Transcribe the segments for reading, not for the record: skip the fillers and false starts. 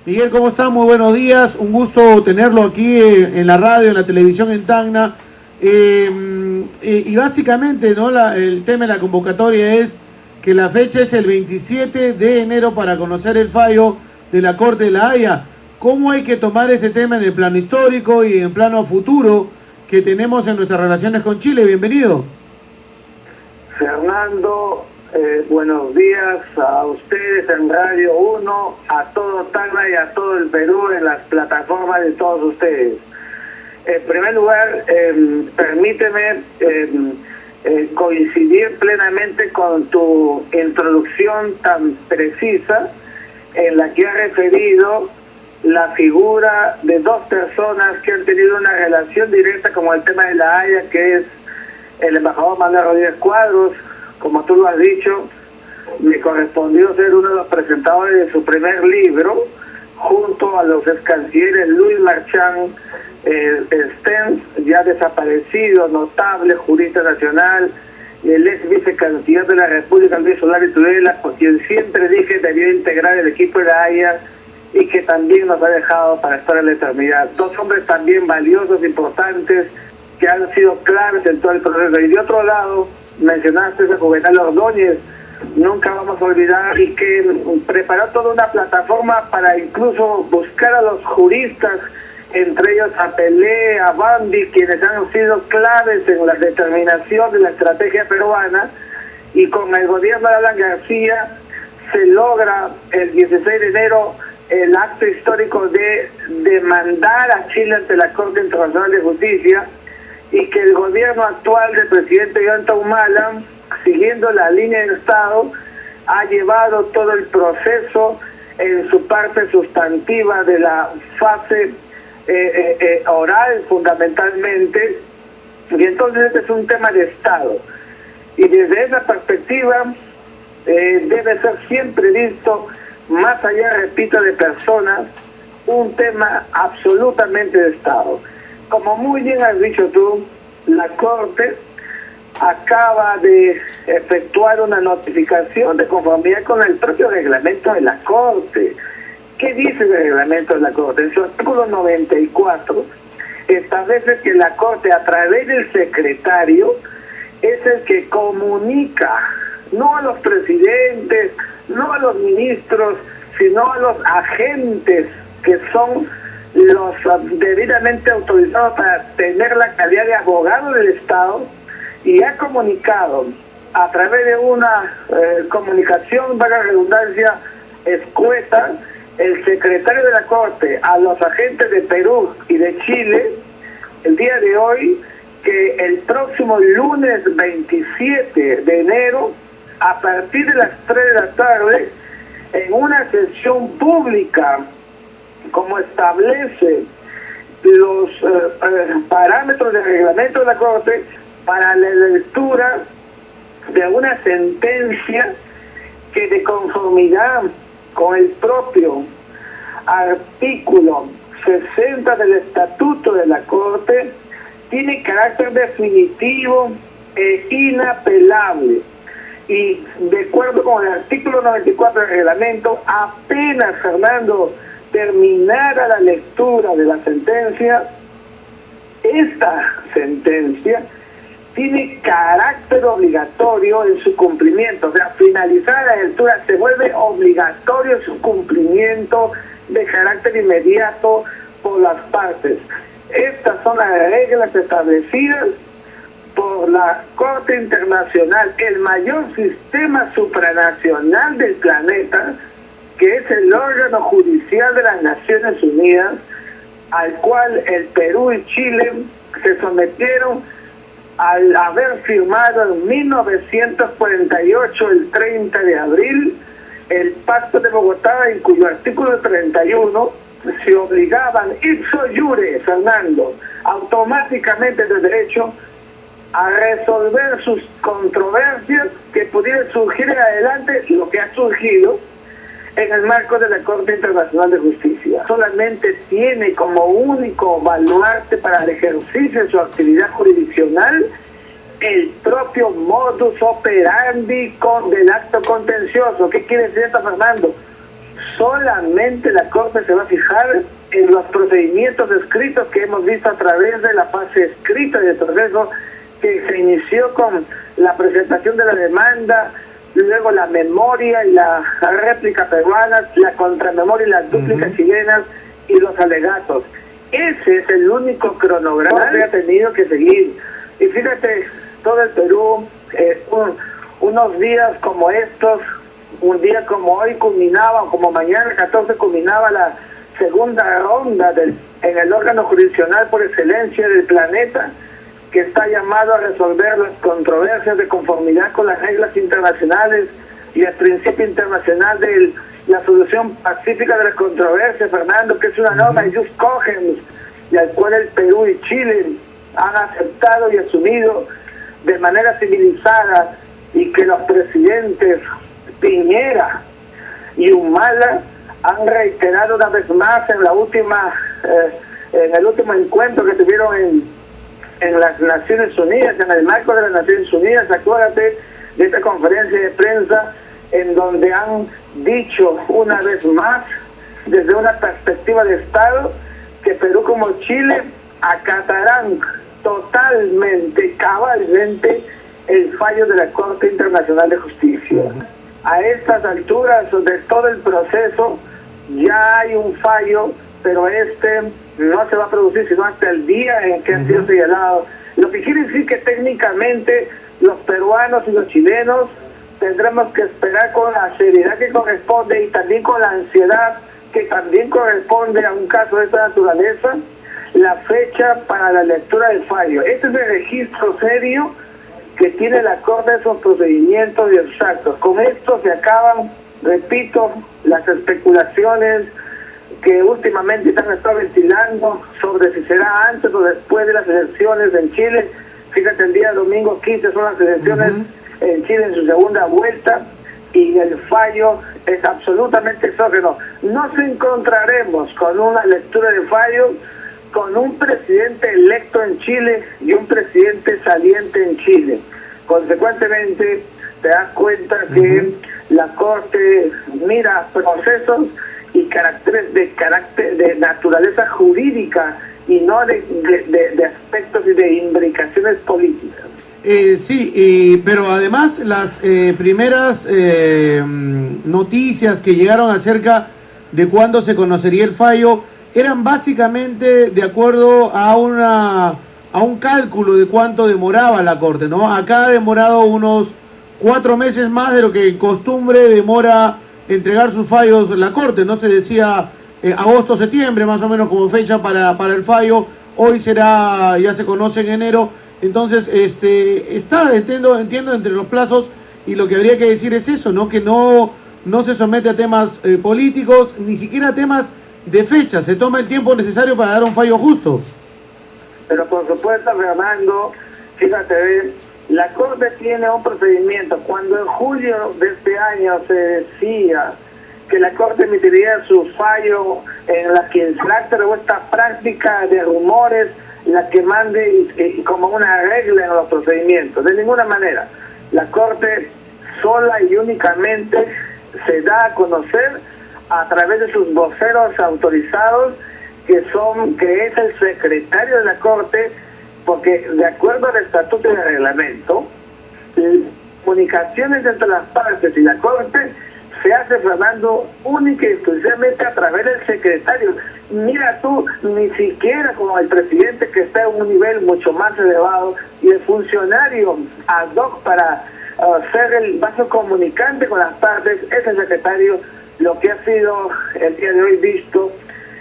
Miguel, ¿cómo está? Muy buenos días. Un gusto tenerlo aquí en la radio, en la televisión en Tacna. Y básicamente, ¿no? El tema de la convocatoria es que la fecha es el 27 de enero para conocer el fallo de la Corte de la Haya. ¿Cómo hay que tomar este tema en el plano histórico y en plano futuro que tenemos en nuestras relaciones con Chile? Bienvenido. Fernando, buenos días a ustedes en Radio 1, a todo Tacna y a todo el Perú en las plataformas de todos ustedes. En primer lugar, permíteme coincidir plenamente con tu introducción tan precisa en la que ha referido la figura de dos personas que han tenido una relación directa con el tema de la Haya, que es el embajador Manuel Rodríguez Cuadros. Como tú lo has dicho, me correspondió ser uno de los presentadores de su primer libro, junto a los ex cancilleres Luis Marchán Stens, ya desaparecido, notable jurista nacional, y el ex vicecanciller de la República, Luis Solari Tudela, por quien siempre dije debió integrar el equipo de la Haya y que también nos ha dejado para estar en la eternidad. Dos hombres también valiosos, importantes, que han sido claves en todo el proceso. Y de otro lado, mencionaste a Juvenal Ordóñez, nunca vamos a olvidar, y que preparó toda una plataforma para incluso buscar a los juristas, entre ellos a Pelé, a Bandi, quienes han sido claves en la determinación de la estrategia peruana, y con el gobierno de Alan García se logra el 16 de enero el acto histórico de demandar a Chile ante la Corte Internacional de Justicia, y que el gobierno actual del presidente Ollanta Humala, siguiendo la línea del Estado, ha llevado todo el proceso en su parte sustantiva de la fase oral fundamentalmente, y entonces este es un tema de Estado, y desde esa perspectiva debe ser siempre visto, más allá, repito, de personas, un tema absolutamente de Estado. Como muy bien has dicho tú, la Corte acaba de efectuar una notificación de conformidad con el propio reglamento de la Corte. ¿Qué dice el reglamento de la Corte? En su artículo 94 establece que la Corte, a través del secretario, es el que comunica, no a los presidentes, no a los ministros, sino a los agentes que son los debidamente autorizados para tener la calidad de abogado del Estado, y ha comunicado a través de una comunicación, valga la redundancia, escueta, el secretario de la Corte a los agentes de Perú y de Chile el día de hoy, que el próximo lunes 27 de enero, a partir de las 3 de la tarde, en una sesión pública, como establece los parámetros del reglamento de la Corte, para la lectura de una sentencia que, de conformidad con el propio artículo 60 del Estatuto de la Corte, tiene carácter definitivo e inapelable. Y de acuerdo con el artículo 94 del reglamento, apenas, Fernando, terminara la lectura de la sentencia, esta sentencia tiene carácter obligatorio en su cumplimiento. O sea, finalizada la lectura, se vuelve obligatorio su cumplimiento de carácter inmediato por las partes. Estas son las reglas establecidas por la Corte Internacional, el mayor sistema supranacional del planeta, que es el órgano judicial de las Naciones Unidas, al cual el Perú y Chile se sometieron al haber firmado en 1948, el 30 de abril, el Pacto de Bogotá, en cuyo artículo 31 se obligaban ipso iure, Fernando, automáticamente de derecho, a resolver sus controversias que pudieran surgir en adelante, lo que ha surgido en el marco de la Corte Internacional de Justicia. Solamente tiene como único baluarte para el ejercicio de su actividad jurisdiccional el propio modus operandi del acto contencioso. ¿Qué quiere decir esto, Fernando? solamente la Corte se va a fijar en los procedimientos escritos que hemos visto a través de la fase escrita del proceso que se inició con la presentación de la demanda, luego la memoria y la réplica peruana, la contramemoria y las dúplicas chilenas y los alegatos. Ese es el único cronograma que ha tenido que seguir. Y fíjate, todo el Perú, unos días como estos, un día como hoy culminaba, como mañana 14 culminaba la segunda ronda en el órgano jurisdiccional por excelencia del planeta, que está llamado a resolver las controversias de conformidad con las reglas internacionales y el principio internacional de la solución pacífica de las controversias, Fernando, que es una norma de jus cogens, y al cual el Perú y Chile han aceptado y asumido de manera civilizada, y que los presidentes Piñera y Humala han reiterado una vez más en el último encuentro que tuvieron en las Naciones Unidas, en el marco de las Naciones Unidas. Acuérdate de esta conferencia de prensa en donde han dicho una vez más, desde una perspectiva de Estado, que Perú como Chile acatarán totalmente, cabalmente, el fallo de la Corte Internacional de Justicia. A estas alturas de todo el proceso ya hay un fallo, pero no se va a producir sino hasta el día en que ha sido señalado. Lo que quiere decir que técnicamente los peruanos y los chilenos tendremos que esperar con la seriedad que corresponde y también con la ansiedad que también corresponde a un caso de esta naturaleza, la fecha para la lectura del fallo. Este es el registro serio que tiene la Corte de esos procedimientos y exactos. Con esto se acaban, repito, las especulaciones que últimamente se han estado ventilando sobre si será antes o después de las elecciones en Chile. Fíjate, el día domingo 15 son las elecciones en Chile en su segunda vuelta, y el fallo es absolutamente exógeno. Nos encontraremos con una lectura de fallo con un presidente electo en Chile y un presidente saliente en Chile. Consecuentemente, te das cuenta que la Corte mira procesos y caracteres de naturaleza jurídica y no de aspectos y de imbricaciones políticas. Pero además las primeras noticias que llegaron acerca de cuándo se conocería el fallo eran básicamente de acuerdo a un cálculo de cuánto demoraba la Corte, ¿no? Acá ha demorado unos 4 meses más de lo que en costumbre demora entregar sus fallos la Corte, ¿no? Se decía agosto, septiembre, más o menos como fecha para el fallo. Hoy ya se conoce en enero. Entonces, entiendo entre los plazos, y lo que habría que decir es eso, ¿no? Que no se somete a temas políticos, ni siquiera a temas de fecha, se toma el tiempo necesario para dar un fallo justo. Pero por supuesto, Fernando, fíjate, la Corte tiene un procedimiento. Cuando en julio de este año se decía que la Corte emitiría su fallo en la que se o esta práctica de rumores, la que mande como una regla en los procedimientos. De ninguna manera. La Corte sola y únicamente se da a conocer a través de sus voceros autorizados, que es el secretario de la Corte, porque de acuerdo al estatuto y al reglamento, las comunicaciones entre las partes y la Corte se hace, Fernando, única y exclusivamente a través del secretario. Mira tú, ni siquiera como el presidente, que está en un nivel mucho más elevado, y el funcionario ad hoc para ser el vaso comunicante con las partes es el secretario. Lo que ha sido el día de hoy visto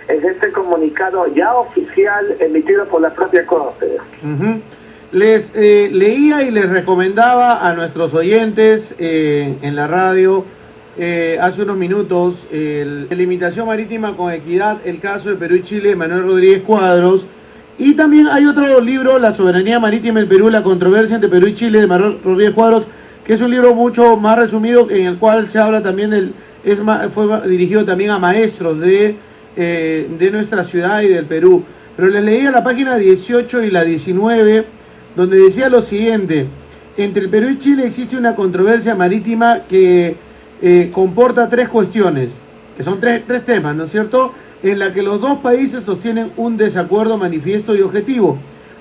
es este comunicado ya oficial emitido por la propia Corte. Les leía y les recomendaba a nuestros oyentes en la radio hace unos minutos la limitación marítima con equidad, el caso de Perú y Chile, de Manuel Rodríguez Cuadros, y también hay otro libro, La soberanía marítima del Perú, la controversia entre Perú y Chile, de Manuel Rodríguez Cuadros, que es un libro mucho más resumido, en el cual se habla también fue dirigido también a maestros de nuestra ciudad y del Perú. Pero les leía la página 18 y la 19, donde decía lo siguiente: entre el Perú y Chile existe una controversia marítima que comporta 3 cuestiones: que son tres temas, ¿no es cierto?, en la que los dos países sostienen un desacuerdo manifiesto y objetivo,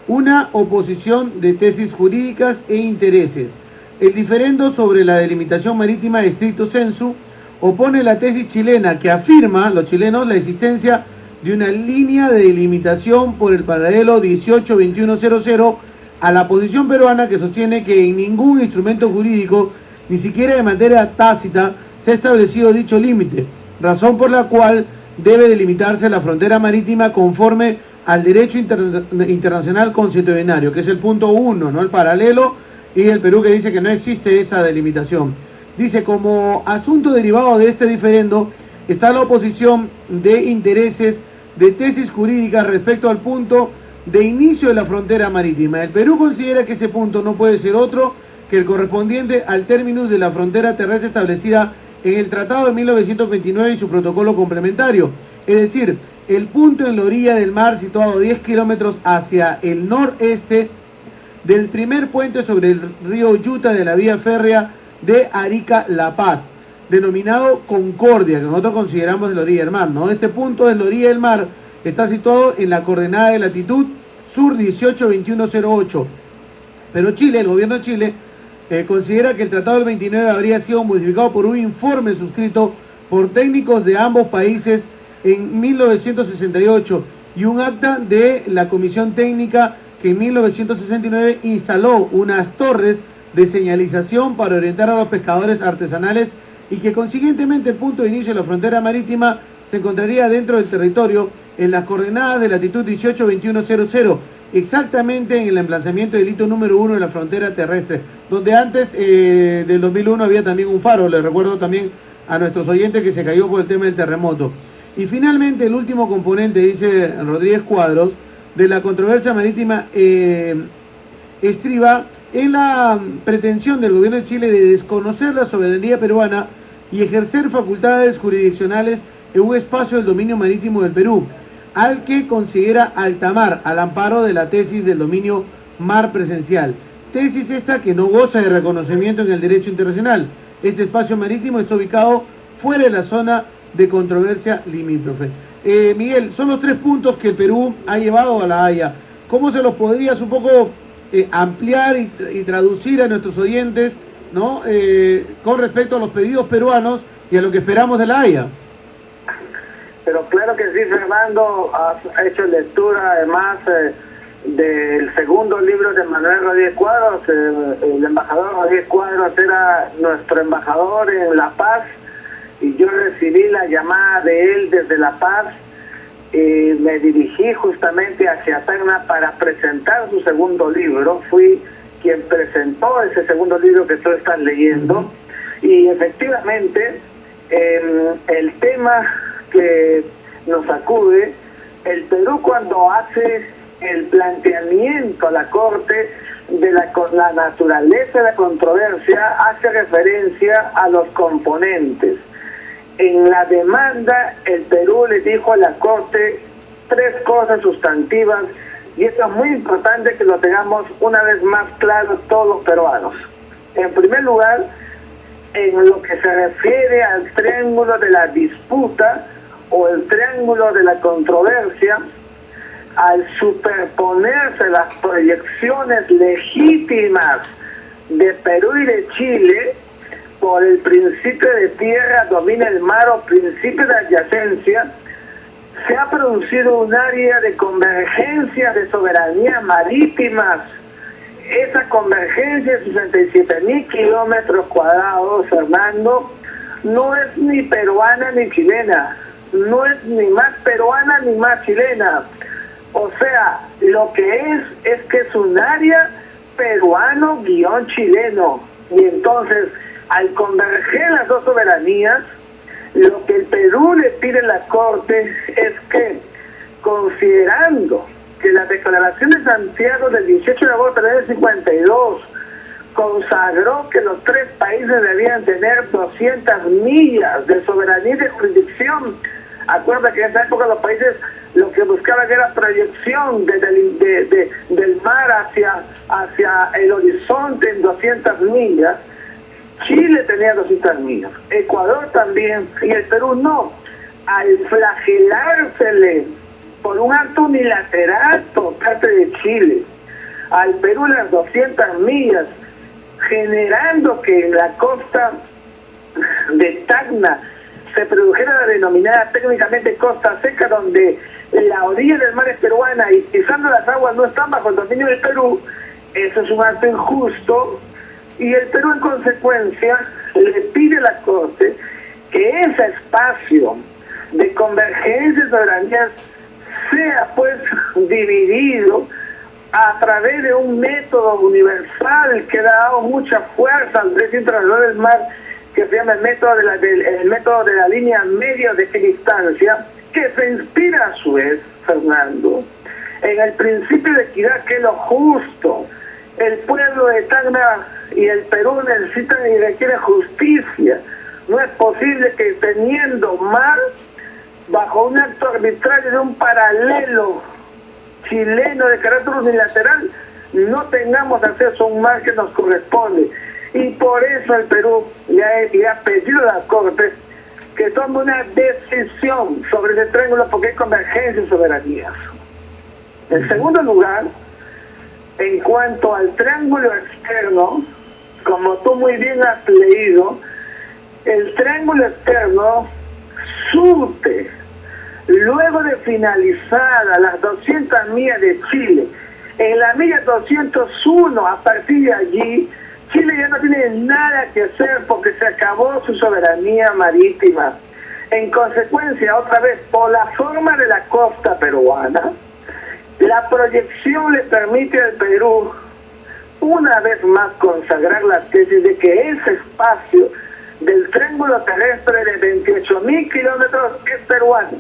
una oposición de tesis jurídicas e intereses. El diferendo sobre la delimitación marítima stricto sensu opone la tesis chilena que afirma, los chilenos, la existencia de una línea de delimitación por el paralelo 182100 a la posición peruana que sostiene que en ningún instrumento jurídico, ni siquiera de manera tácita, se ha establecido dicho límite, razón por la cual debe delimitarse la frontera marítima conforme al derecho internacional consuetudinario, que es el punto 1, ¿no?, el paralelo, y el Perú que dice que no existe esa delimitación. Dice, como asunto derivado de este diferendo está la oposición de intereses de tesis jurídicas respecto al punto de inicio de la frontera marítima. El Perú considera que ese punto no puede ser otro que el correspondiente al términus de la frontera terrestre establecida en el Tratado de 1929 y su protocolo complementario, es decir, el punto en la orilla del mar situado 10 kilómetros hacia el noreste del primer puente sobre el río Yuta de la vía férrea de Arica-La Paz, denominado Concordia, que nosotros consideramos en la orilla del mar, ¿no? Este punto de la orilla del mar está situado en la coordenada de latitud sur 182108, pero Chile, el gobierno de Chile, considera que el Tratado del 29 habría sido modificado por un informe suscrito por técnicos de ambos países en 1968 y un acta de la Comisión Técnica que en 1969 instaló unas torres de señalización para orientar a los pescadores artesanales y que consiguientemente el punto de inicio de la frontera marítima se encontraría dentro del territorio en las coordenadas de latitud 182100, exactamente en el emplazamiento del hito número 1 de la frontera terrestre, donde antes del 2001 había también un faro. Les recuerdo también a nuestros oyentes que se cayó por el tema del terremoto. Y finalmente el último componente, dice Rodríguez Cuadros, de la controversia marítima estriba en la pretensión del gobierno de Chile de desconocer la soberanía peruana y ejercer facultades jurisdiccionales en un espacio del dominio marítimo del Perú, al que considera alta mar, al amparo de la tesis del dominio mar presencial. Tesis esta que no goza de reconocimiento en el derecho internacional. Este espacio marítimo está ubicado fuera de la zona de controversia limítrofe. Miguel, son los 3 puntos que el Perú ha llevado a la Haya. ¿Cómo se los podrías un poco ampliar y traducir a nuestros oyentes, ¿no?, con respecto a los pedidos peruanos y a lo que esperamos de la Haya? Pero claro que sí, Fernando, has hecho lectura además del segundo libro de Manuel Rodríguez Cuadros. El embajador Rodríguez Cuadros era nuestro embajador en La Paz y yo recibí la llamada de él desde La Paz y me dirigí justamente hacia Tacna para presentar su segundo libro. Fui quien presentó ese segundo libro que tú estás leyendo y efectivamente el tema que nos acude, el Perú cuando hace el planteamiento a la Corte de la naturaleza de la controversia hace referencia a los componentes. En la demanda el Perú le dijo a la Corte 3 cosas sustantivas y esto es muy importante que lo tengamos una vez más claro todos los peruanos. En primer lugar, en lo que se refiere al triángulo de la disputa o el triángulo de la controversia, al superponerse las proyecciones legítimas de Perú y de Chile por el principio de tierra domina el mar o principio de adyacencia, se ha producido un área de convergencia de soberanía marítimas. Esa convergencia de 67.000 kilómetros cuadrados, Fernando, no es ni peruana ni chilena, no es ni más peruana ni más chilena. O sea, lo que es que es un área peruano-chileno. Y entonces, al converger las dos soberanías, lo que el Perú le pide a la Corte es que, considerando que la Declaración de Santiago del 18 de agosto del 52 consagró que los 3 países debían tener 200 millas de soberanía y de jurisdicción. Acuerda que en esa época los países lo que buscaban era proyección del mar hacia el horizonte en 200 millas. Chile tenía 200 millas, Ecuador también, y el Perú no. al flagelársele por un acto unilateral por parte de Chile al Perú las 200 millas, generando que en la costa de Tacna se produjera la denominada técnicamente costa seca, donde la orilla del mar es peruana y pisando las aguas no están bajo el dominio del Perú. Eso es un acto injusto y el Perú en consecuencia le pide a la Corte que ese espacio de convergencia de soberanías sea pues dividido a través de un método universal que ha dado mucha fuerza al derecho internacional del mar, que se llama el método de la línea media de equidistancia, que se inspira a su vez, Fernando, en el principio de equidad, que es lo justo. El pueblo de Tacna y el Perú necesitan y requieren justicia. No es posible que teniendo mar, bajo un acto arbitrario de un paralelo chileno de carácter unilateral, no tengamos acceso a un mar que nos corresponde. Y por eso el Perú le ha pedido a la Corte que tome una decisión sobre ese triángulo, porque hay convergencia y soberanías. En segundo lugar, en cuanto al triángulo externo, como tú muy bien has leído, el triángulo externo surte, luego de finalizadas las 200 millas de Chile, en la milla 201, a partir de allí, Chile ya no tiene nada que hacer porque se acabó su soberanía marítima. En consecuencia, otra vez, por la forma de la costa peruana, la proyección le permite al Perú una vez más consagrar la tesis de que ese espacio del triángulo terrestre de 28.000 kilómetros es peruano.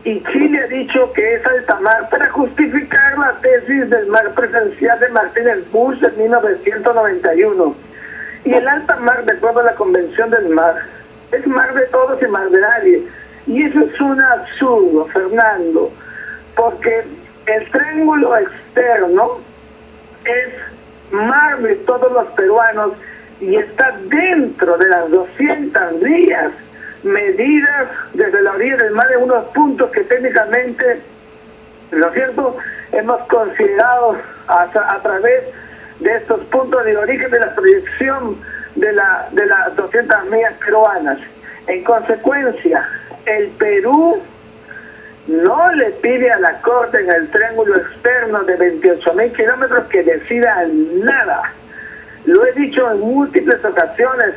Y Chile ha dicho que es alta mar para justificar la tesis del mar presencial de Martínez Busch en 1991. Y el alta mar, de acuerdo a la Convención del Mar, es mar de todos y mar de nadie. Y eso es un absurdo, Fernando, porque el triángulo externo es mar de todos los peruanos y está dentro de las 200 millas medidas desde la orilla del mar, de unos puntos que técnicamente, ¿no es cierto?, hemos considerado a través de estos puntos de origen de la proyección de las 200 millas peruanas. En consecuencia, el Perú no le pide a la Corte en el triángulo externo de 28.000 kilómetros que decida nada. Lo he dicho en múltiples ocasiones,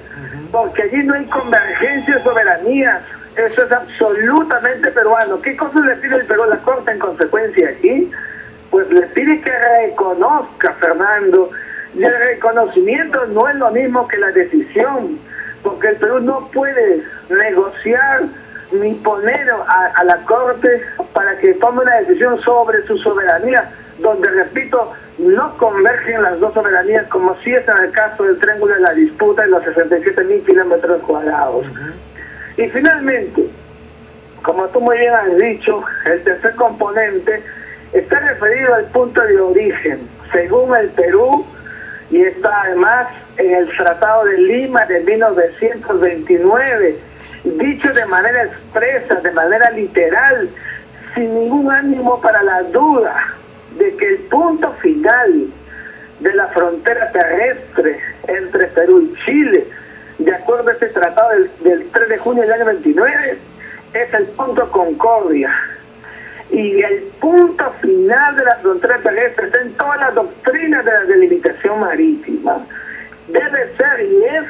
porque allí no hay convergencia de soberanías. Eso es absolutamente peruano. ¿Qué cosa le pide el Perú a la Corte en consecuencia aquí? Pues le pide que reconozca, Fernando, y el reconocimiento no es lo mismo que la decisión, porque el Perú no puede negociar ni poner a la Corte para que tome una decisión sobre su soberanía, donde, repito, no convergen las dos soberanías, como si es en el caso del triángulo de la disputa de los 67.000 kilómetros cuadrados. Y finalmente, como tú muy bien has dicho, el tercer componente está referido al punto de origen, según el Perú, y está además en el Tratado de Lima de 1929, dicho de manera expresa, de manera literal, sin ningún ánimo para la duda, de que el punto final de la frontera terrestre entre Perú y Chile, de acuerdo a este tratado del 3 de junio del año 29, es el punto Concordia. Y el punto final de la frontera terrestre está en toda la doctrina de la delimitación marítima. Debe ser y es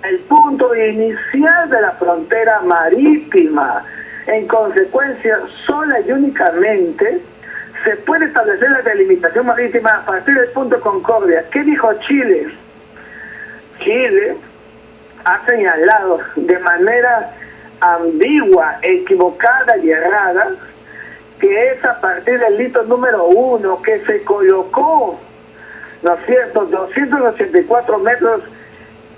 el punto inicial de la frontera marítima. En consecuencia, sola y únicamente se puede establecer la delimitación marítima a partir del punto Concordia. ¿Qué dijo Chile? Chile ha señalado de manera ambigua, equivocada y errada que es a partir del hito número 1 que se colocó, ¿no es cierto?, 284 metros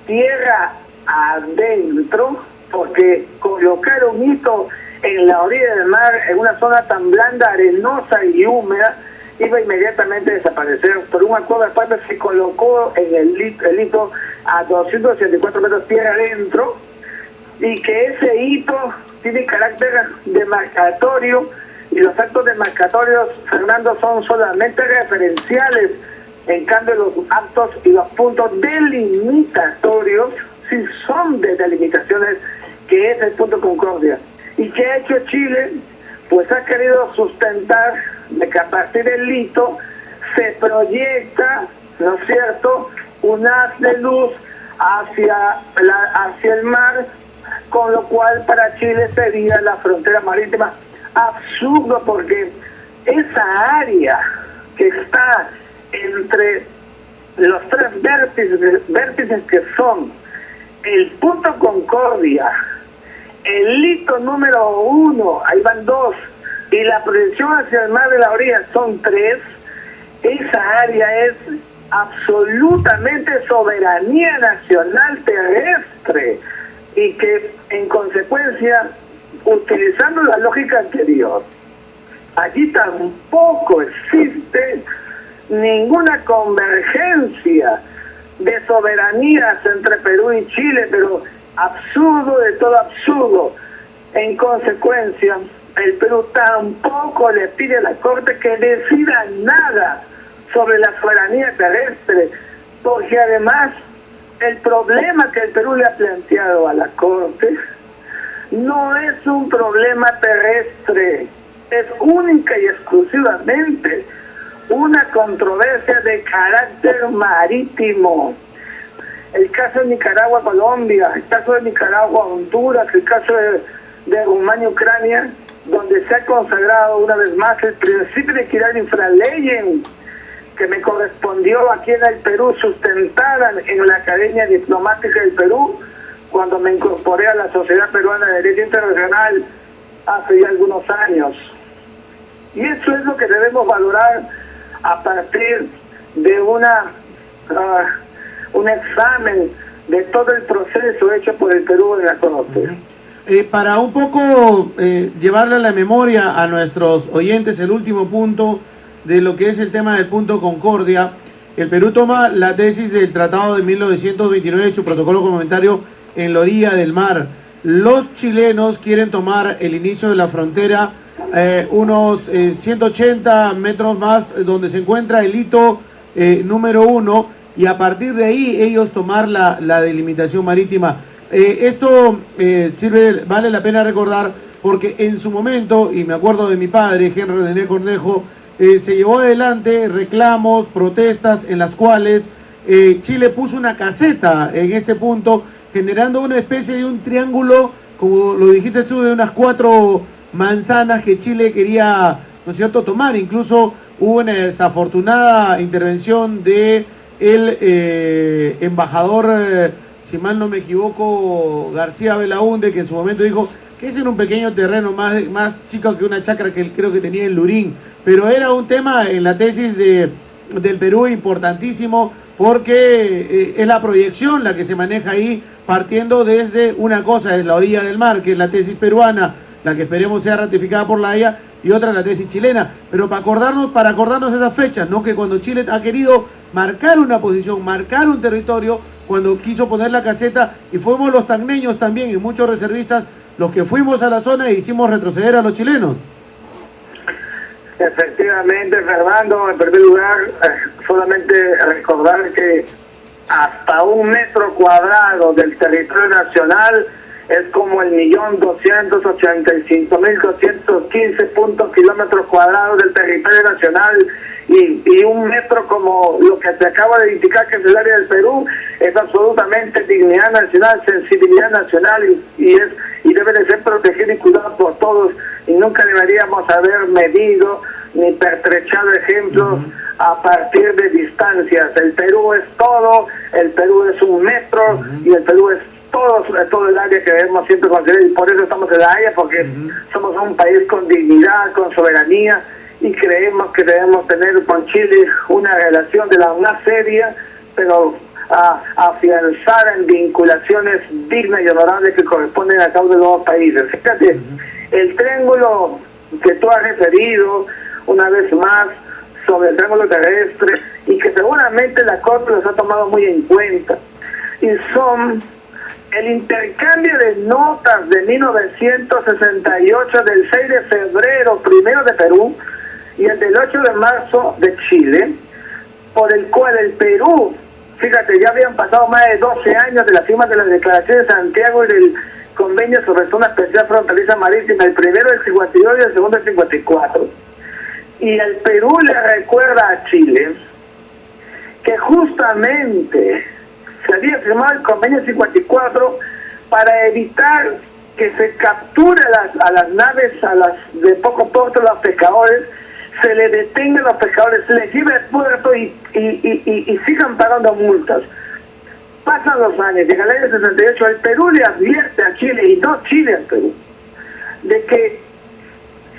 tierra adentro, porque colocar un hito en la orilla del mar, en una zona tan blanda, arenosa y húmeda, iba inmediatamente a desaparecer. Por un acuerdo de partes se colocó en el hito a 284 metros tierra adentro, y que ese hito tiene carácter demarcatorio, y los actos demarcatorios, Fernando, son solamente referenciales. En cambio, los actos y los puntos delimitatorios sí son de delimitaciones, que es el punto Concordia. ¿Y qué ha hecho Chile? Pues ha querido sustentar de que a partir del hito se proyecta, ¿no es cierto?, un haz de luz hacia el mar, con lo cual para Chile sería la frontera marítima. Absurdo, porque esa área que está entre los tres vértices que son el punto Concordia, el hito número 1, ahí van 2, y la proyección hacia el mar de la orilla son 3, esa área es absolutamente soberanía nacional terrestre, y que en consecuencia, utilizando la lógica anterior, allí tampoco existe ninguna convergencia de soberanías entre Perú y Chile, pero absurdo de todo absurdo. En consecuencia, el Perú tampoco le pide a la Corte que decida nada sobre la soberanía terrestre, porque además el problema que el Perú le ha planteado a la Corte no es un problema terrestre, es única y exclusivamente una controversia de carácter marítimo. El caso de Nicaragua-Colombia, el caso de Nicaragua-Honduras, el caso de Rumania-Ucrania, donde se ha consagrado una vez más el principio de equidad infraleyes, que me correspondió aquí en el Perú sustentar en la Academia Diplomática del Perú, cuando me incorporé a la Sociedad Peruana de Derecho Internacional hace ya algunos años. Y eso es lo que debemos valorar a partir de un examen de todo el proceso hecho por el Perú en la Corte. Para un poco llevarle a la memoria a nuestros oyentes el último punto de lo que es el tema del punto Concordia, el Perú toma la tesis del Tratado de 1929, su protocolo complementario en la orilla del mar. Los chilenos quieren tomar el inicio de la frontera unos 180 metros más, donde se encuentra el hito número 1, y a partir de ahí ellos tomar la delimitación marítima. Esto vale la pena recordar, porque en su momento, y me acuerdo de mi padre, Henry René Cornejo, se llevó adelante reclamos, protestas en las cuales Chile puso una caseta en este punto, generando una especie de un triángulo, como lo dijiste tú, de unas 4 manzanas que Chile quería, ¿no es cierto?, tomar. Incluso hubo una desafortunada intervención de el embajador, si mal no me equivoco, García Belaúnde, que en su momento dijo que ese era un pequeño terreno más chico que una chacra que él creo que tenía en Lurín, pero era un tema en la tesis del Perú importantísimo, porque es la proyección la que se maneja ahí, partiendo desde una cosa, es la orilla del mar, que es la tesis peruana, la que esperemos sea ratificada por la Haya, y otra la tesis chilena, pero para acordarnos esas fechas, ¿no? Que cuando Chile ha querido marcar una posición, marcar un territorio, cuando quiso poner la caseta, y fuimos los tacneños también, y muchos reservistas, los que fuimos a la zona e hicimos retroceder a los chilenos. Efectivamente, Fernando, en primer lugar, solamente recordar que hasta 1 metro cuadrado del territorio nacional es como 1.285.215 kilómetros cuadrados del territorio nacional, y 1 metro, como lo que te acabo de indicar que es el área del Perú, es absolutamente dignidad nacional, sensibilidad nacional, y debe de ser protegido y cuidado por todos, y nunca deberíamos haber medido ni pertrechado ejemplos a partir de distancias. El Perú es todo, el Perú es 1 metro, y el Perú es todo el área que debemos siempre considerar, y por eso estamos en la Haya, porque somos un país con dignidad, con soberanía, y creemos que debemos tener con Chile una relación de la más seria, pero afianzada en vinculaciones dignas y honorables que corresponden a cada uno de los dos países. Fíjate, el triángulo que tú has referido una vez más sobre el triángulo terrestre, y que seguramente la Corte los ha tomado muy en cuenta, y son el intercambio de notas de 1968 del 6 de febrero, primero de Perú, y el del 8 de marzo de Chile, por el cual el Perú, fíjate, ya habían pasado más de 12 años de la firma de la Declaración de Santiago y del Convenio sobre Zona Especial Fronteriza Marítima, el primero del 52 y el segundo del 54. Y el Perú le recuerda a Chile que justamente se había firmado el Convenio 54 para evitar que se capture a las naves de poco porte, los pescadores, se les detenga a los pescadores, se les lleve al puerto y sigan pagando multas. Pasan los años, en el año 68 el Perú le advierte a Chile, y no Chile al Perú, de que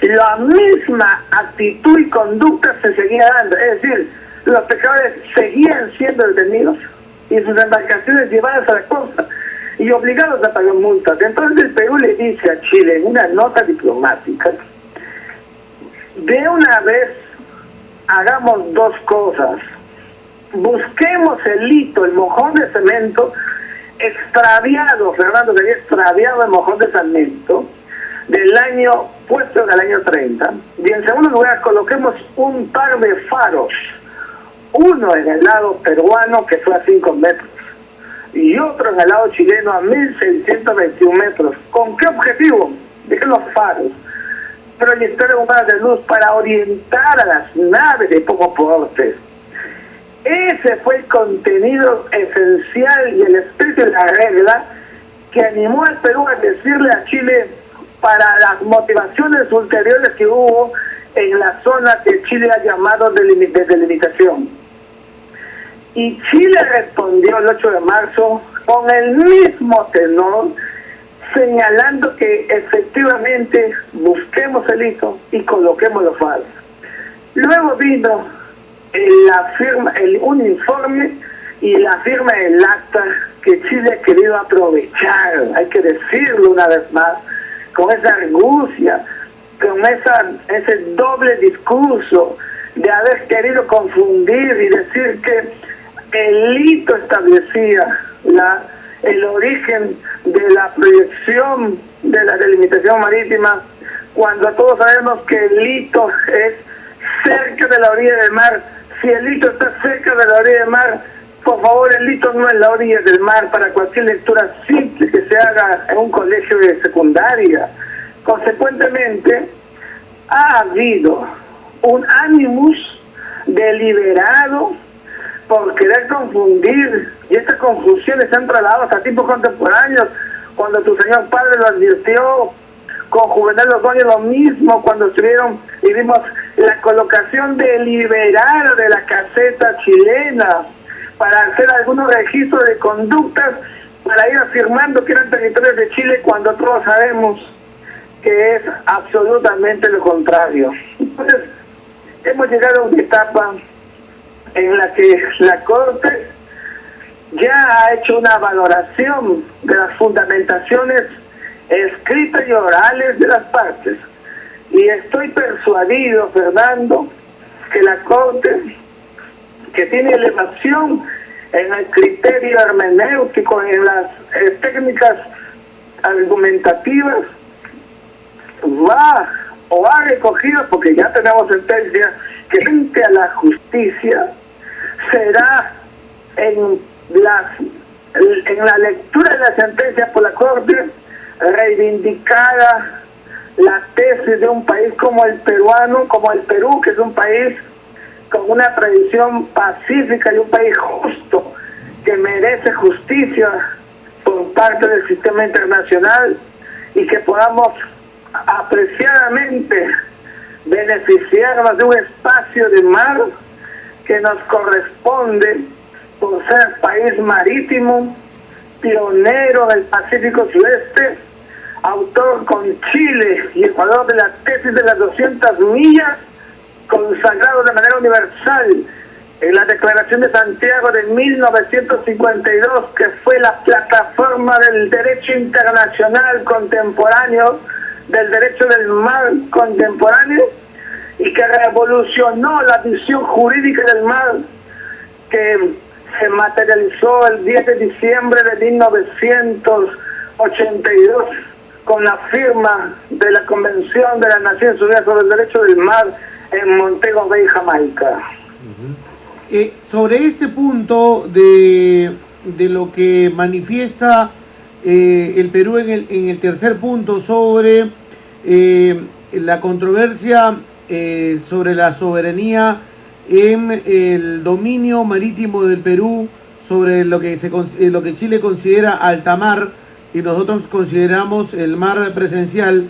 la misma actitud y conducta se seguía dando, es decir, los pescadores seguían siendo detenidos y sus embarcaciones llevadas a la costa y obligados a pagar multas. Entonces el Perú le dice a Chile en una nota diplomática: de una vez hagamos dos cosas, busquemos el hito, el mojón de cemento extraviado, Fernando, que había extraviado el mojón de cemento del año puesto en el año 30, y en segundo lugar coloquemos un par de faros, uno en el lado peruano que fue a 5 metros y otro en el lado chileno a 1621 metros. ¿Con qué objetivo? De que los faros proyectaron humanas de luz para orientar a las naves de poco porte. Ese fue el contenido esencial y el espíritu de la regla que animó al Perú a decirle a Chile para las motivaciones ulteriores que hubo en la zona que Chile ha llamado de delimitación. Y Chile respondió el 8 de marzo con el mismo tenor, señalando que efectivamente busquemos el hito y coloquemos los faros. Luego vino un informe y la firma del acta que Chile ha querido aprovechar, hay que decirlo una vez más, con esa argucia, con ese doble discurso de haber querido confundir y decir que el hito establecía el origen de la proyección de la delimitación marítima, cuando todos sabemos que el hito es cerca de la orilla del mar. Si el hito está cerca de la orilla del mar, por favor, el hito no es la orilla del mar para cualquier lectura simple que se haga en un colegio de secundaria. Consecuentemente, ha habido un animus deliberado por querer confundir, y estas confusiones se han trasladado hasta tiempos contemporáneos, cuando tu señor padre lo advirtió, con Juvenal Ordóñez lo mismo, cuando estuvieron y vimos la colocación deliberada de la caseta chilena para hacer algunos registros de conductas para ir afirmando que eran territorios de Chile, cuando todos sabemos que es absolutamente lo contrario. Entonces, hemos llegado a una etapa en la que la Corte ya ha hecho una valoración de las fundamentaciones escritas y orales de las partes. Y estoy persuadido, Fernando, que la Corte, que tiene elevación en el criterio hermenéutico, en las técnicas argumentativas, ha recogido, porque ya tenemos sentencia, que frente a la justicia será en la lectura de la sentencia por la Corte reivindicada la tesis de un país como el peruano, como el Perú, que es un país con una tradición pacífica y un país justo, que merece justicia por parte del sistema internacional, y que podamos apreciadamente beneficiarnos de un espacio de mar que nos corresponde por ser país marítimo, pionero en el Pacífico Sudeste, autor con Chile y Ecuador de la tesis de las 200 millas, consagrado de manera universal en la Declaración de Santiago de 1952, que fue la plataforma del derecho internacional contemporáneo, del derecho del mar contemporáneo, y que revolucionó la visión jurídica del mar, que se materializó el 10 de diciembre de 1982 con la firma de la Convención de las Naciones Unidas sobre el Derecho del Mar en Montego Bay, Jamaica. Sobre este punto de lo que manifiesta el Perú en el tercer punto sobre la controversia sobre la soberanía en el dominio marítimo del Perú, sobre lo que Chile considera alta mar y nosotros consideramos el mar presencial.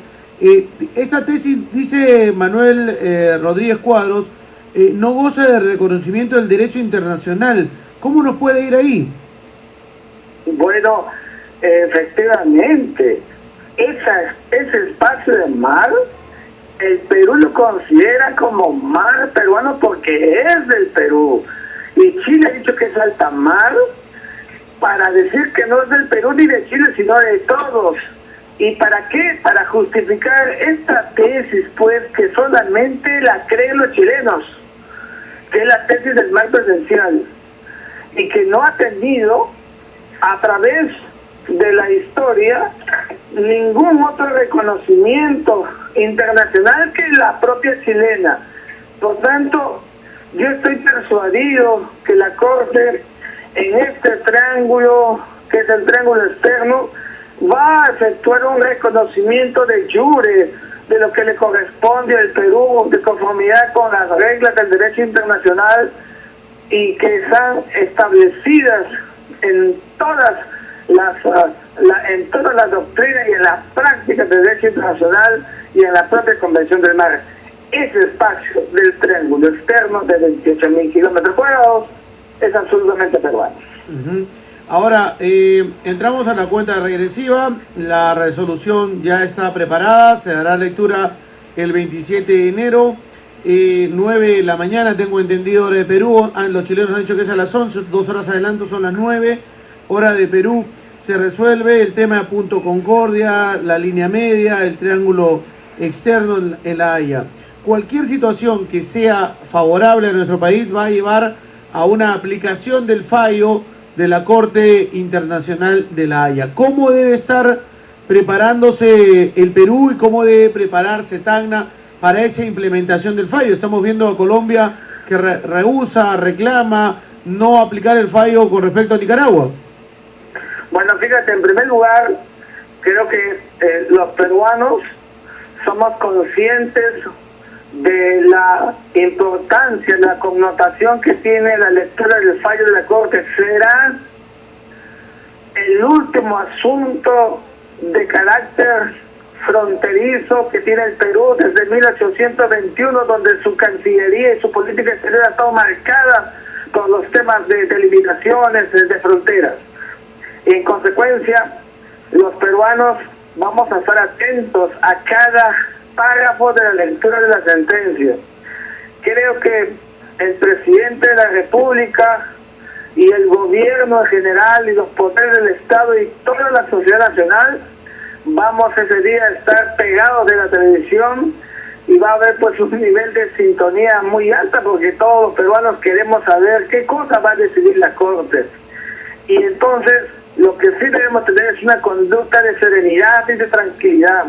Esta tesis, dice Manuel Rodríguez Cuadros, no goza de reconocimiento del derecho internacional. ¿Cómo nos puede ir ahí? Bueno, efectivamente, ese espacio de mar, el Perú lo considera como mar peruano porque es del Perú. Y Chile ha dicho que es alta mar para decir que no es del Perú ni de Chile, sino de todos. ¿Y para qué? Para justificar esta tesis, pues, que solamente la creen los chilenos, que es la tesis del mar presencial, y que no ha tenido, a través de la historia, ningún otro reconocimiento internacional que la propia chilena. Por tanto, yo estoy persuadido que la Corte, en este triángulo, que es el triángulo externo, va a efectuar un reconocimiento de jure de lo que le corresponde al Perú de conformidad con las reglas del derecho internacional y que están establecidas en todas las doctrinas y en las prácticas del derecho internacional y en la propia Convención del Mar. Ese espacio del triángulo externo de 28.000 kilómetros cuadrados es absolutamente peruano. Ahora, entramos a la cuenta regresiva, la resolución ya está preparada, se dará lectura el 27 de enero, 9 de la mañana, tengo entendido, hora de Perú, los chilenos han dicho que es a las 11, 2 horas adelanto son las 9, hora de Perú, se resuelve el tema de Punto Concordia, la línea media, el triángulo externo en La Haya. Cualquier situación que sea favorable a nuestro país va a llevar a una aplicación del fallo de la Corte Internacional de La Haya. ¿Cómo debe estar preparándose el Perú y cómo debe prepararse Tacna para esa implementación del fallo? Estamos viendo a Colombia que rehúsa, reclama no aplicar el fallo con respecto a Nicaragua. Bueno, fíjate, en primer lugar, creo que los peruanos somos conscientes de la importancia, la connotación que tiene la lectura del fallo de la Corte. Será el último asunto de carácter fronterizo que tiene el Perú desde 1821, donde su Cancillería y su política exterior ha estado marcada por los temas de delimitaciones, de fronteras. Y en consecuencia, los peruanos vamos a estar atentos a cada párrafo de la lectura de la sentencia. Creo que el presidente de la República y el gobierno en general y los poderes del Estado y toda la sociedad nacional vamos ese día a estar pegados de la televisión y va a haber pues un nivel de sintonía muy alta porque todos los peruanos queremos saber qué cosa va a decidir la Corte. Y entonces lo que sí debemos tener es una conducta de serenidad y de tranquilidad,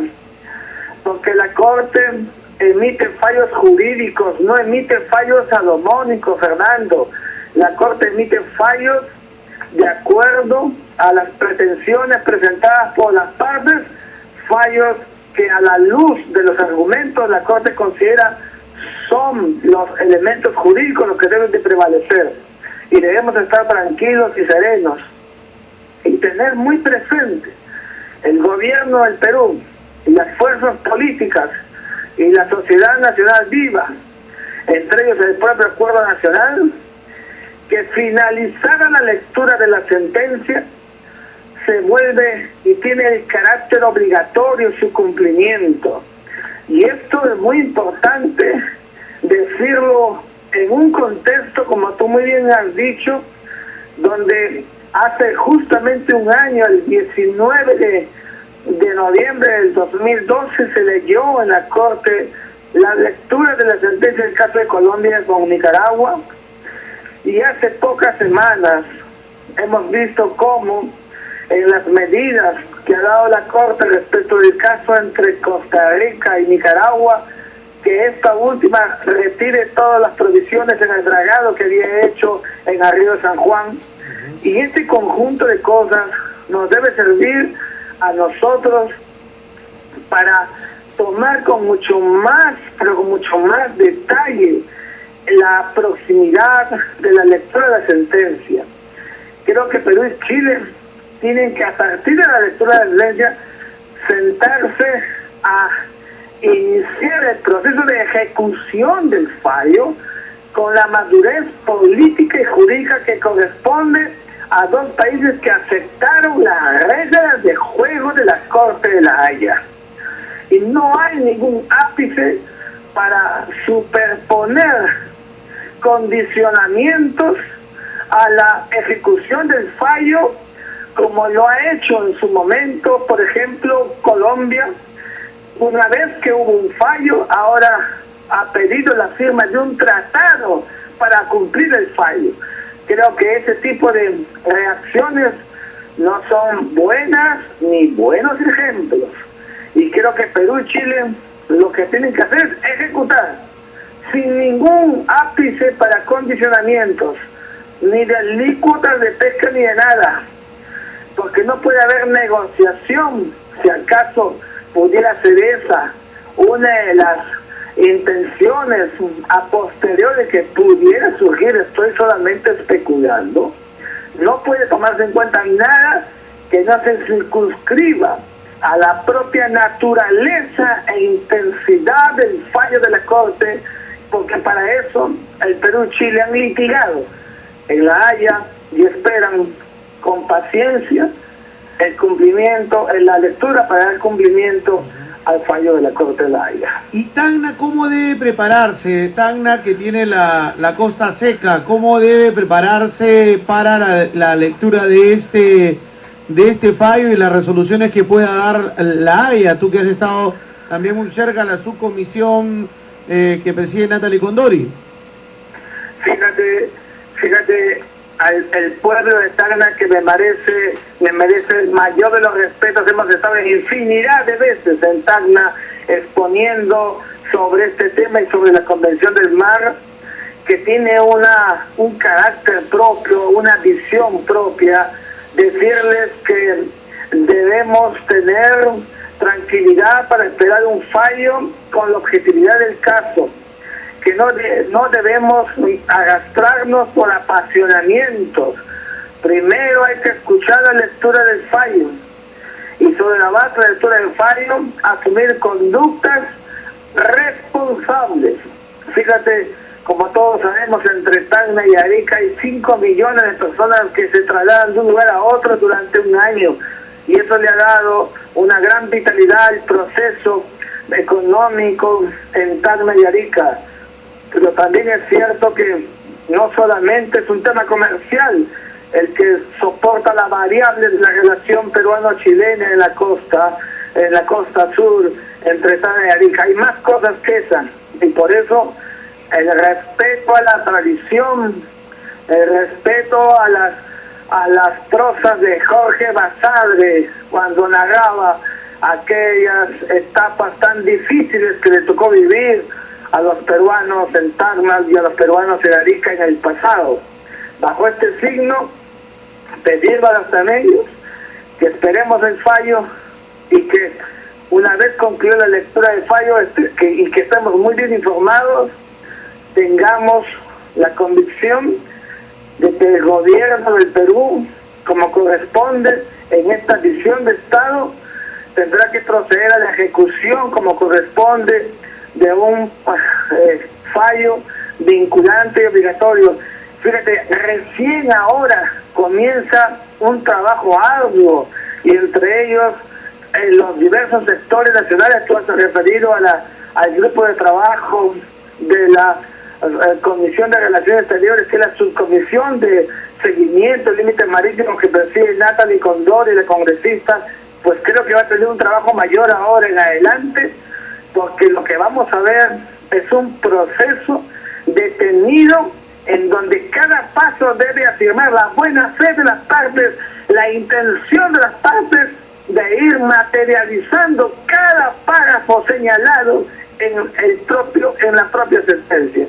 porque la Corte emite fallos jurídicos, no emite fallos salomónicos, Fernando. La Corte emite fallos de acuerdo a las pretensiones presentadas por las partes, fallos que a la luz de los argumentos la Corte considera son los elementos jurídicos los que deben de prevalecer. Y debemos estar tranquilos y serenos y tener muy presente el gobierno del Perú y las fuerzas políticas y la sociedad nacional viva, entre ellos el propio Acuerdo Nacional, que finalizada la lectura de la sentencia se vuelve y tiene el carácter obligatorio su cumplimiento. Y esto es muy importante decirlo en un contexto, como tú muy bien has dicho, donde hace justamente un año, el 19 de noviembre del 2012, se leyó en la Corte la lectura de la sentencia del caso de Colombia con Nicaragua, Y hace pocas semanas hemos visto cómo en las medidas que ha dado la Corte respecto del caso entre Costa Rica y Nicaragua, que esta última retire todas las provisiones en el dragado que había hecho en el río San Juan. Y este conjunto de cosas nos debe servir a nosotros para tomar con mucho más, pero con mucho más detalle la proximidad de la lectura de la sentencia. Creo que Perú y Chile tienen que, a partir de la lectura de la sentencia, sentarse a iniciar el proceso de ejecución del fallo con la madurez política y jurídica que corresponde a dos países que aceptaron las reglas de juego de la Corte de La Haya. Y no hay ningún ápice para superponer condicionamientos a la ejecución del fallo, como lo ha hecho en su momento, por ejemplo, Colombia. Una vez que hubo un fallo, ahora ha pedido la firma de un tratado para cumplir el fallo. Creo que ese tipo de reacciones no son buenas ni buenos ejemplos. Y creo que Perú y Chile lo que tienen que hacer es ejecutar sin ningún ápice para condicionamientos, ni de alícuotas de pesca ni de nada, porque no puede haber negociación si acaso pudiera ser esa una de las intenciones a posteriori que pudiera surgir. Estoy solamente especulando. No puede tomarse en cuenta nada que no se circunscriba a la propia naturaleza e intensidad del fallo de la Corte, porque para eso el Perú y Chile han litigado en La Haya y esperan con paciencia el cumplimiento, en la lectura para dar cumplimiento al fallo de la Corte de La Haya. ¿Y Tacna cómo debe prepararse? Tacna, que tiene la costa seca, ¿cómo debe prepararse para la lectura de este fallo y las resoluciones que pueda dar La Haya? Tú que has estado también muy cerca de la subcomisión que preside Natalie Condori. Fíjate, el pueblo de Tacna, que me merece el mayor de los respetos. Hemos estado en infinidad de veces en Tacna exponiendo sobre este tema y sobre la Convención del Mar, que tiene un carácter propio, una visión propia. Decirles que debemos tener tranquilidad para esperar un fallo con la objetividad del caso, que no debemos arrastrarnos por apasionamientos. Primero hay que escuchar la lectura del fallo y sobre la base de la lectura del fallo asumir conductas responsables. Fíjate, como todos sabemos, entre Tacna y Arica hay 5 millones de personas que se trasladan de un lugar a otro durante un año, y eso le ha dado una gran vitalidad al proceso económico en Tacna y Arica. Pero también es cierto que no solamente es un tema comercial el que soporta la variable de la relación peruano-chilena en la costa sur, entre Tacna y Arica. Hay más cosas que esas, y por eso el respeto a la tradición, el respeto a las prosas de Jorge Basadre cuando narraba aquellas etapas tan difíciles que le tocó vivir a los peruanos en Tacna y a los peruanos en Arica en el pasado. Bajo este signo, pedirle a los taneños que esperemos el fallo y que una vez concluida la lectura del fallo y que estemos muy bien informados, tengamos la convicción de que el gobierno del Perú, como corresponde en esta visión de Estado, tendrá que proceder a la ejecución como corresponde de un fallo vinculante y obligatorio. Fíjate, recién ahora comienza un trabajo arduo, y entre ellos los diversos sectores nacionales. Tú has referido al grupo de trabajo de la Comisión de Relaciones Exteriores, que es la subcomisión de seguimiento de límites marítimos que preside Natalie Condori, la congresista. Pues creo que va a tener un trabajo mayor ahora en adelante, porque lo que vamos a ver es un proceso detenido en donde cada paso debe afirmar la buena fe de las partes, la intención de las partes de ir materializando cada párrafo señalado en la propia sentencia.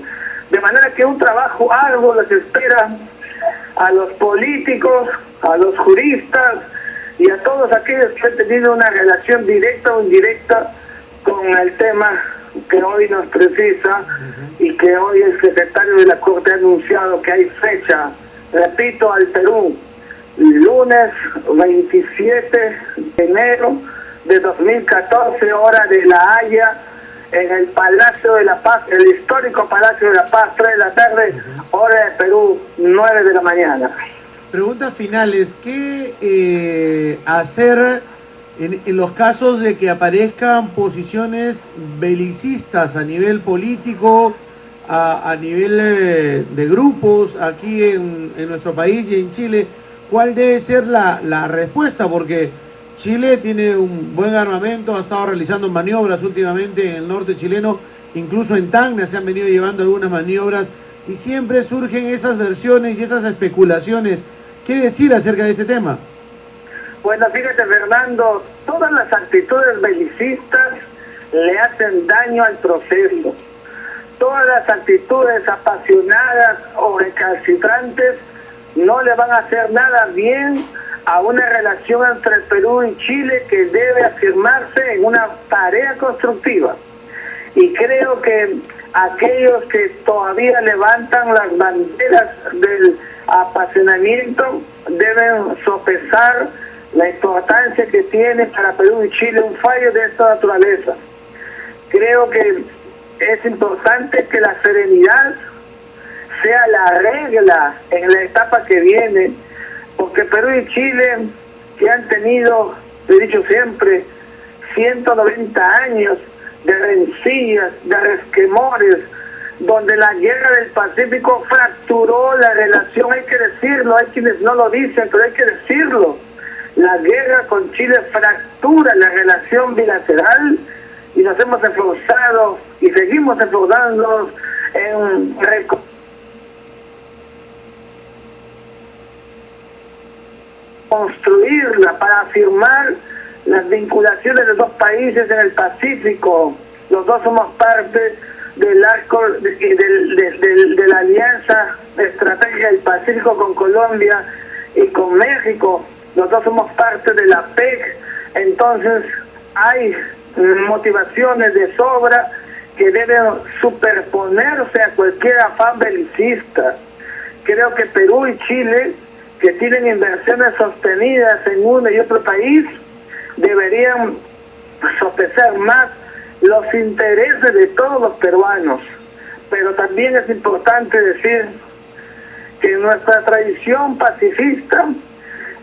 De manera que un trabajo arduo les espera a los políticos, a los juristas y a todos aquellos que han tenido una relación directa o indirecta con el tema que hoy nos precisa y que hoy el secretario de la Corte ha anunciado que hay fecha, repito, al Perú, lunes 27 de enero de 2014, hora de La Haya, en el Palacio de la Paz, el histórico Palacio de la Paz, 3 de la tarde, hora de Perú, 9 de la mañana. Preguntas finales, ¿qué hacer en los casos de que aparezcan posiciones belicistas a nivel político, a nivel de grupos aquí en nuestro país y en Chile? ¿Cuál debe ser la respuesta? Porque Chile tiene un buen armamento, ha estado realizando maniobras últimamente en el norte chileno, incluso en Tacna se han venido llevando algunas maniobras y siempre surgen esas versiones y esas especulaciones. ¿Qué decir acerca de este tema? Bueno, fíjate, Fernando, todas las actitudes belicistas le hacen daño al proceso. Todas las actitudes apasionadas o recalcitrantes no le van a hacer nada bien a una relación entre Perú y Chile que debe afirmarse en una tarea constructiva. Y creo que aquellos que todavía levantan las banderas del apasionamiento deben sopesar la importancia que tiene para Perú y Chile un fallo de esta naturaleza. Creo que es importante que la serenidad sea la regla en la etapa que viene, porque Perú y Chile, que han tenido, he dicho siempre, 190 años de rencillas, de resquemores, donde la guerra del Pacífico fracturó la relación, hay que decirlo, hay quienes no lo dicen, pero hay que decirlo. La guerra con Chile fractura la relación bilateral y nos hemos esforzado y seguimos esforzándonos en reconstruirla para afirmar las vinculaciones de dos países en el Pacífico. Los dos somos parte del arco de la alianza estratégica del Pacífico con Colombia y con México. Los dos somos parte de la PEC. Entonces hay motivaciones de sobra que deben superponerse a cualquier afán belicista. Creo que Perú y Chile, que tienen inversiones sostenidas en uno y otro país, deberían sopesar más los intereses de todos los peruanos. Pero también es importante decir que en nuestra tradición pacifista,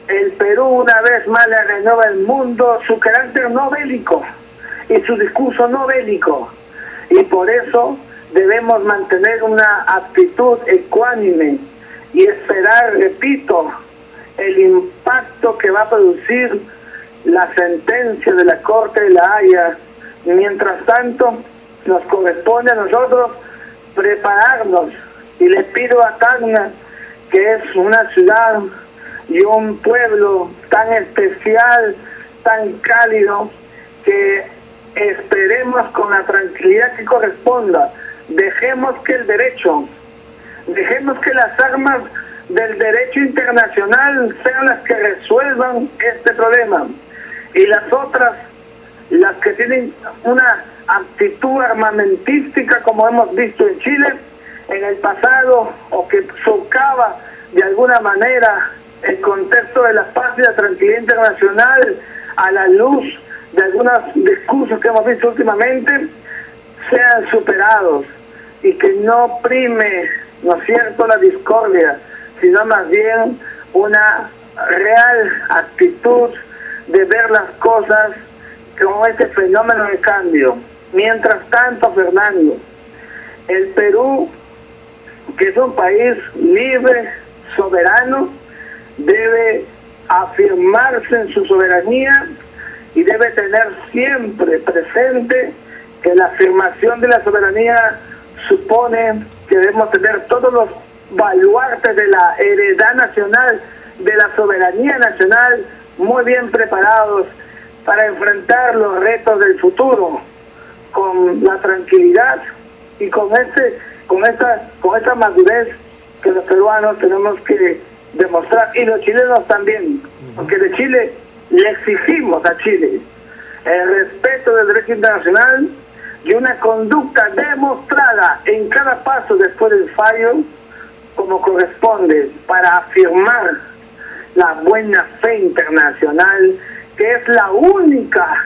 el Perú una vez más le renueva al mundo su carácter no bélico y su discurso no bélico. Y por eso debemos mantener una actitud ecuánime y esperar, repito, el impacto que va a producir la sentencia de la Corte de La Haya. Mientras tanto, nos corresponde a nosotros prepararnos, y le pido a Tacna, que es una ciudad y un pueblo tan especial, tan cálido, que esperemos con la tranquilidad que corresponda. Dejemos que el derecho, dejemos que las armas del derecho internacional sean las que resuelvan este problema, y las otras, las que tienen una actitud armamentística como hemos visto en Chile en el pasado, o que socava de alguna manera el contexto de la paz y la tranquilidad internacional a la luz de algunos discursos que hemos visto últimamente, sean superados y que no prime, ¿no es cierto?, la discordia, sino más bien una real actitud de ver las cosas como este fenómeno de cambio. Mientras tanto, Fernando, el Perú, que es un país libre, soberano, debe afirmarse en su soberanía y debe tener siempre presente que la afirmación de la soberanía supone que debemos tener todos los baluartes de la heredad nacional, de la soberanía nacional, muy bien preparados para enfrentar los retos del futuro con la tranquilidad y con esta madurez que los peruanos tenemos que demostrar, y los chilenos también, porque de Chile le exigimos a Chile el respeto del derecho internacional y una conducta demostrada en cada paso después del fallo como corresponde, para afirmar la buena fe internacional, que es la única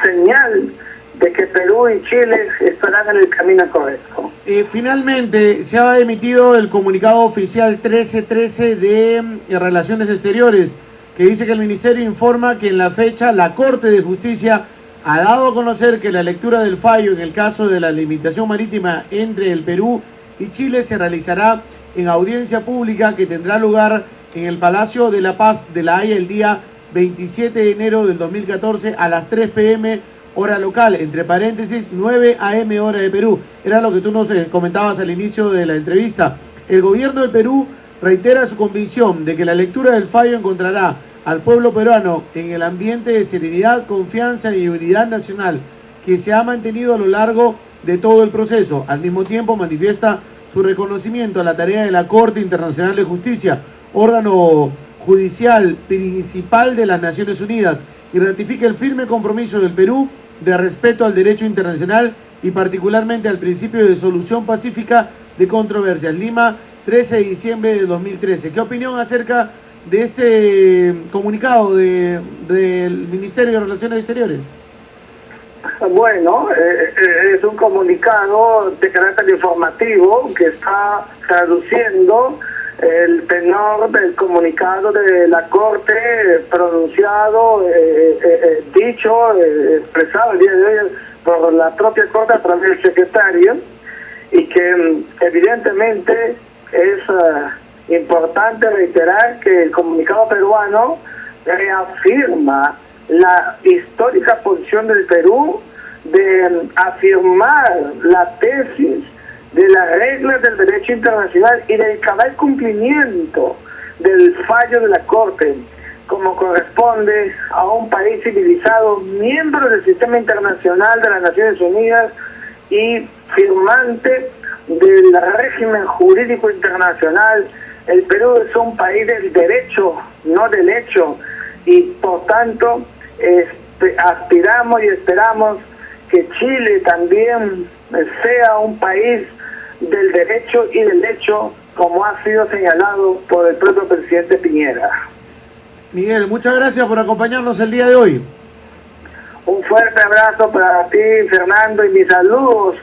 señal de que Perú y Chile estarán en el camino correcto. Finalmente, se ha emitido el comunicado oficial 1313 de Relaciones Exteriores, que dice que el Ministerio informa que en la fecha la Corte de Justicia ha dado a conocer que la lectura del fallo en el caso de la limitación marítima entre el Perú y Chile se realizará en audiencia pública que tendrá lugar en el Palacio de la Paz de La Haya el día 27 de enero del 2014 a las 3 p.m. hora local, entre paréntesis 9 a.m. hora de Perú. Era lo que tú nos comentabas al inicio de la entrevista. El gobierno del Perú reitera su convicción de que la lectura del fallo encontrará al pueblo peruano en el ambiente de serenidad, confianza y unidad nacional que se ha mantenido a lo largo de todo el proceso. Al mismo tiempo manifiesta su reconocimiento a la tarea de la Corte Internacional de Justicia, órgano judicial principal de las Naciones Unidas, y ratifica el firme compromiso del Perú de respeto al derecho internacional y particularmente al principio de solución pacífica de controversias. Lima, 13 de diciembre de 2013. ¿Qué opinión acerca de este comunicado del Ministerio de Relaciones Exteriores? Bueno, es un comunicado de carácter informativo que está traduciendo el tenor del comunicado de la Corte pronunciado, dicho, expresado el día de hoy por la propia Corte a través del secretario, y que evidentemente es importante reiterar que el comunicado peruano reafirma la histórica posición del Perú de afirmar la tesis de las reglas del derecho internacional y del cabal cumplimiento del fallo de la Corte, como corresponde a un país civilizado, miembro del sistema internacional de las Naciones Unidas y firmante del régimen jurídico internacional. El Perú es un país del derecho, no del hecho, y por tanto aspiramos y esperamos que Chile también sea un país del derecho y del hecho, como ha sido señalado por el propio presidente Piñera. Miguel, muchas gracias por acompañarnos el día de hoy. Un fuerte abrazo para ti, Fernando, y mis saludos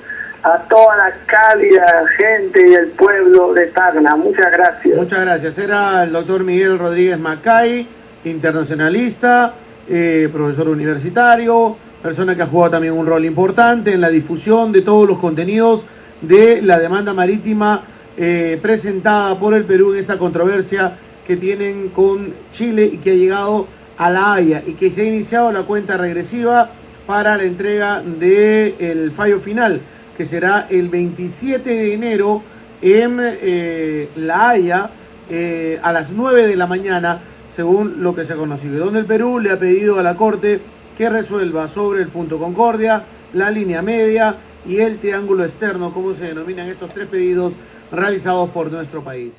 a toda la cálida gente y el pueblo de Tacna. Muchas gracias. Muchas gracias. Era el doctor Miguel Rodríguez Macay, internacionalista, profesor universitario, persona que ha jugado también un rol importante en la difusión de todos los contenidos de la demanda marítima presentada por el Perú en esta controversia que tienen con Chile y que ha llegado a La Haya y que se ha iniciado la cuenta regresiva para la entrega del fallo final, que será el 27 de enero en La Haya a las 9 de la mañana, según lo que se ha conocido, donde el Perú le ha pedido a la Corte que resuelva sobre el punto Concordia, la línea media y el triángulo externo, como se denominan estos tres pedidos realizados por nuestro país.